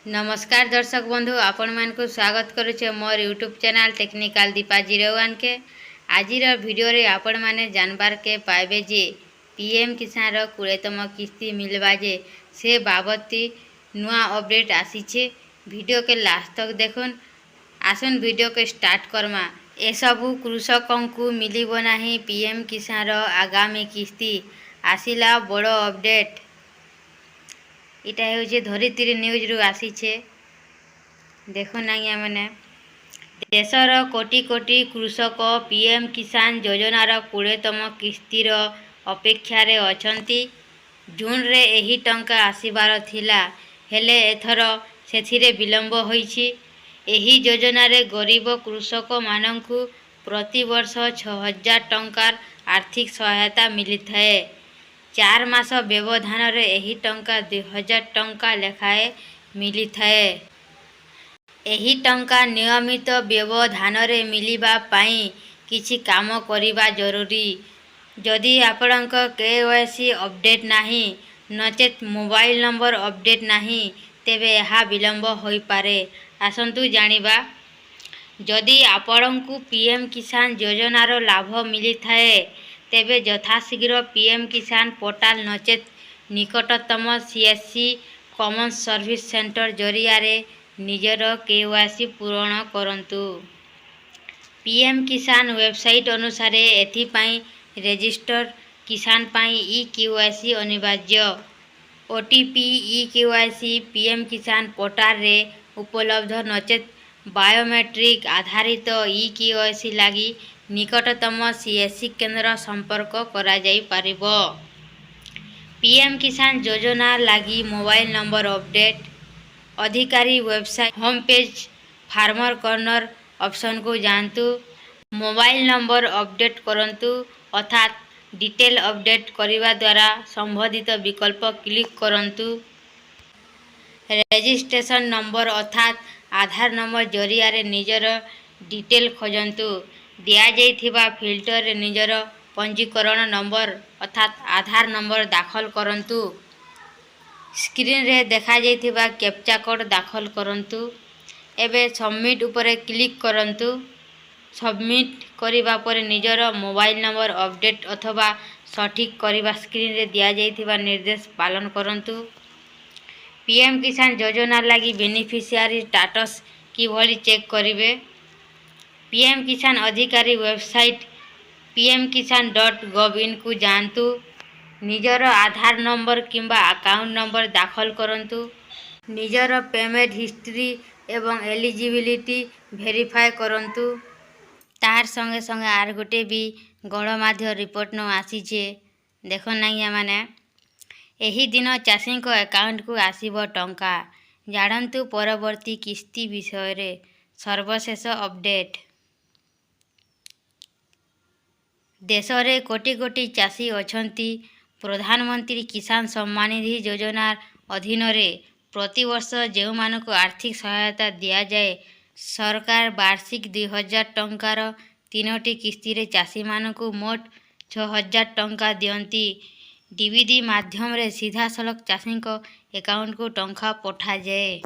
नमस्कार दर्शक बंधु आपण मान को स्वागत करुचे मोर यूट्यूब चैनल टेक्निकल दीपा 01 के आज वीडियो रे आपण माने जानबार के पाइबे जे पीएम किसान रो 20तम किस्ती मिलवा जे से बाबती नुआ अपडेट आसीचे। वीडियो के लास्ट तक देखुन। आसन वीडियो के स्टार्ट करमा। ए सबु कृषकों को मिलिबो नाही पीएम किसान रो आगामी किस्ती आसिला बड़ो अपडेट। इटा हे धरित्री न्यूज रु आसीचे। देखो ना मैंने देशर कोटी कोटी कृषक पीएम किसान योजनार 20तम किस्तीर अपेक्षा रे अछंती। जून रे एही टंका आसीबार थिला हेले एथर सेथिरे विलंब होईछि। एही योजना रे गरीब कृषक मानंकु प्रति वर्ष 6000 टंकार आर्थिक सहायता मिलिथाए। 4 मास व्यवधान रे एही टंका 2000 टंका लेखाए मिली थाए। एही टंका नियमित व्यवधान रे मिलिबा पाई किछि काम करिबा जरूरी। जदि आपणक केवाईसी अपडेट नाही नचेत मोबाइल नंबर अपडेट नाही तेबे यहा विलंब होई पारे। आसंतु जानिबा। जदि आपणकु पीएम किसान योजनार लाभ मिली थाए तेबे यथाशीघ्र पीएम किसान पोर्टाल नचेत निकटतम सीएससी कॉमन सर्विस सेंटर जरिया रे निजर केवाईसी पूर्ण करंतु। पीएम किसान वेबसाइट अनुसार एथि पाई रजिस्टर किसान पाई ई केवाईसी अनिवार्य। ओटीपी ई केवाईसी पीएम किसान पोर्टाल रे उपलब्ध नचेत बायोमेट्रिक आधारित ई केवाईसी लागी निकटतम सीएससी केंद्र संपर्क करा जाई पारिबो। पीएम किसान योजना लागी मोबाइल नंबर अपडेट। अधिकारी website home page farmer corner option को जानतु। मोबाइल नंबर अपडेट करंतु अर्थात डिटेल अपडेट करिवा द्वारा संबंधित विकल्प क्लिक करंतु। रजिस्ट्रेशन नंबर अर्थात आधार नंबर जरिया रे निजर डिटेल खोजंतु। दिया जाइथिबा फिल्टर रे निजर पंजीकरण नंबर अर्थात आधार नंबर दाखल करंतु। स्क्रीन रे देखा जाइथिबा कैप्चा कोड दाखल करंतु। एबे सबमिट ऊपर क्लिक करंतु। सबमिट करिबा पर निजर मोबाइल नंबर अपडेट अथवा सठिक करिबा स्क्रीन रे दिया जाइथिबा निर्देश पालन करंतु। पीएम किसान योजना लागी बेनिफिशियरी स्टेटस किभली चेक करिवे। पीएम किसान अधिकारी वेबसाइट pmkisan.gov.in को जानतु। निजर आधार नंबर किंबा अकाउंट नंबर दाखल करंतु। निजर पेमेंट हिस्ट्री एवं एलिजिबिलिटी वेरीफाई करंतु। तार संगे संगे आर गोटे भी गणमाध्य रिपोर्ट न आसीचे। देखो ना माने एही दिन चाषी को अकाउंट को आसीबो टंका। जानतु परवर्ती किस्ती विषय रे सर्वशेष अपडेट। देश रे कोटी कोटी चाषी अछंती। प्रधानमंत्री किसान सम्मान निधि योजना अधीन रे प्रति वर्ष जेउ मानको आर्थिक सहायता दिया जाए सरकार वार्षिक 2000 टंकार 3टी किस्ती रे चाषी मानको मोट 6000 टंका दियंती। डीबीडी माध्यम रे सीधा सलख चाषी को अकाउंट को टंका पठा जाए।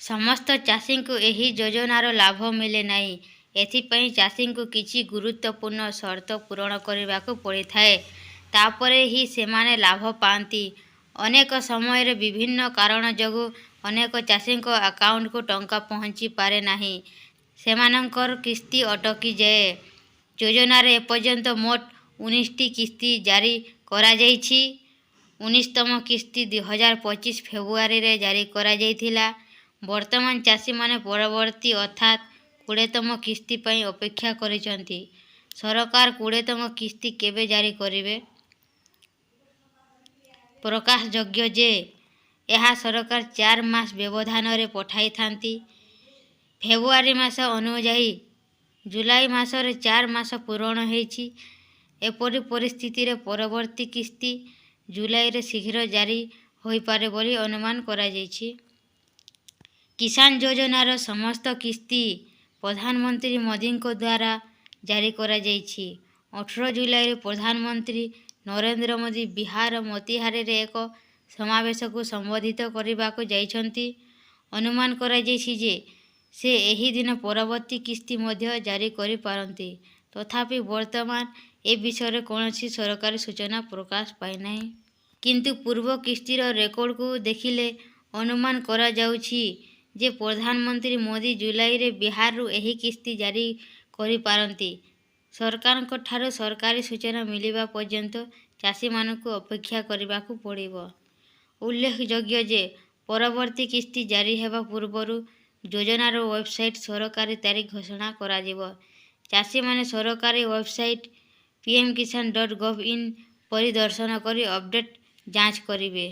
समस्त चाषी को एही योजनार लाभ मिले नाही। एथिपई चाषी को किछि गुरुत्वपूर्ण शर्त पूरण करने को पड़ी थाए तापरे ही सेमाने लाभ पाती। अनेक समय रे विभिन्न कारण जगु अनेक चाषी को अकाउंट को टंका पहुँची पारे नाही। सेमानंकर किस्ती अटकी जाए। योजना रे एपर्यंत मोट 19टी किस्ती जारी करा जाइछि। 19तम किस्ती 2025 फेब्रुआरी रे जारी करा जाइथिला। वर्तमान चाषी माने परवर्ती अर्थात 20तम किस्ती पई अपेक्षा करिसंती। सरकार 20तम किस्ती केबे जारी करिवे। प्रकाश योग्य जे यह सरकार 4 मास व्यवधान रे पठाई थांती। फेब्रुआरी मास अनुଯାयी जुलाई मास रे 4 मास पूर्ण हेछि। एपरि परिस्थिति रे परवर्ती किस्ती जुलाई रे शीघ्र जारी होई पारे बोली अनुमान करा जाइछि। किसान योजनार समस्त किस्ती प्रधानमंत्री मोदी को द्वारा जारी करा जाइछि। 18 जुलाई रे प्रधानमंत्री नरेंद्र मोदी बिहार मोतिहारी रे एक ସମାବେଶକୁ ସମ୍ବୋଧିତ କରିବାକୁ ଯାଇଛନ୍ତି। ଅନୁମାନ କରାଯାଇଛି ଯେ ସେ ଏହି ଦିନ ପରବର୍ତ୍ତୀ କିସ୍ତି ମଧ୍ୟ ଜାରି କରିପାରନ୍ତି। ତଥାପି ବର୍ତ୍ତମାନ ଏ ବିଷୟରେ କୌଣସି ସରକାରୀ ସୂଚନା ପ୍ରକାଶ ପାଇନାହିଁ। କିନ୍ତୁ ପୂର୍ବ କିସ୍ତିର ରେକର୍ଡକୁ ଦେଖିଲେ ଅନୁମାନ କରାଯାଉଛି ଯେ ପ୍ରଧାନମନ୍ତ୍ରୀ ମୋଦି ଜୁଲାଇରେ ବିହାରରୁ ଏହି କିସ୍ତି ଜାରି କରିପାରନ୍ତି। ସରକାରଙ୍କ ଠାରୁ ସରକାରୀ ସୂଚନା ମିଳିବା ପର୍ଯ୍ୟନ୍ତ ଚାଷୀମାନଙ୍କୁ ଅପେକ୍ଷା କରିବାକୁ ପଡ଼ିବ। ଉଲ୍ଲେଖଯୋଗ୍ୟ ଯେ ପରବର୍ତ୍ତୀ କିସ୍ତି ଜାରି ହେବା ପୂର୍ବରୁ ଯୋଜନାର ୱେବସାଇଟ୍ ସରକାରୀ ତାରିଖ ଘୋଷଣା କରାଯିବ। ଚାଷୀମାନେ ସରକାରୀ ୱେବସାଇଟ୍ pmkisan.gov.in ପରିଦର୍ଶନ କରି ଅପଡେଟ୍ ଯାଞ୍ଚ କରିବେ।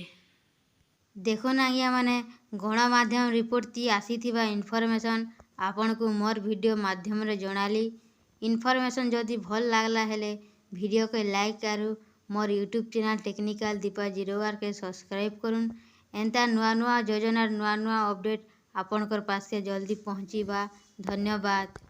ଦେଖୁନ୍ ଆଜ୍ଞା ମାନେ ଗଣମାଧ୍ୟମ ରିପୋର୍ଟଟି ଆସିଥିବା ଇନଫର୍ମେସନ୍ ଆପଣଙ୍କୁ ମୋର ଭିଡ଼ିଓ ମାଧ୍ୟମରେ ଜଣାଲି। ଇନଫର୍ମେସନ୍ ଯଦି ଭଲ ଲାଗଲା ହେଲେ ଭିଡ଼ିଓକେ ଲାଇକ୍ ଆରୁ ମୋର ୟୁଟ୍ୟୁବ୍ ଚ୍ୟାନେଲ୍ ଟେକ୍ନିକାଲ ଦୀପା 01କେ ସବସ୍କ୍ରାଇବ୍ କରୁନ୍। ଏନ୍ତା ନୂଆ ନୂଆ ଯୋଜନାର ନୂଆ ନୂଆ ଅପଡେଟ୍ ଆପଣଙ୍କର ପାସକେ ଜଲ୍ଦି ପହଞ୍ଚିବା। ଧନ୍ୟବାଦ।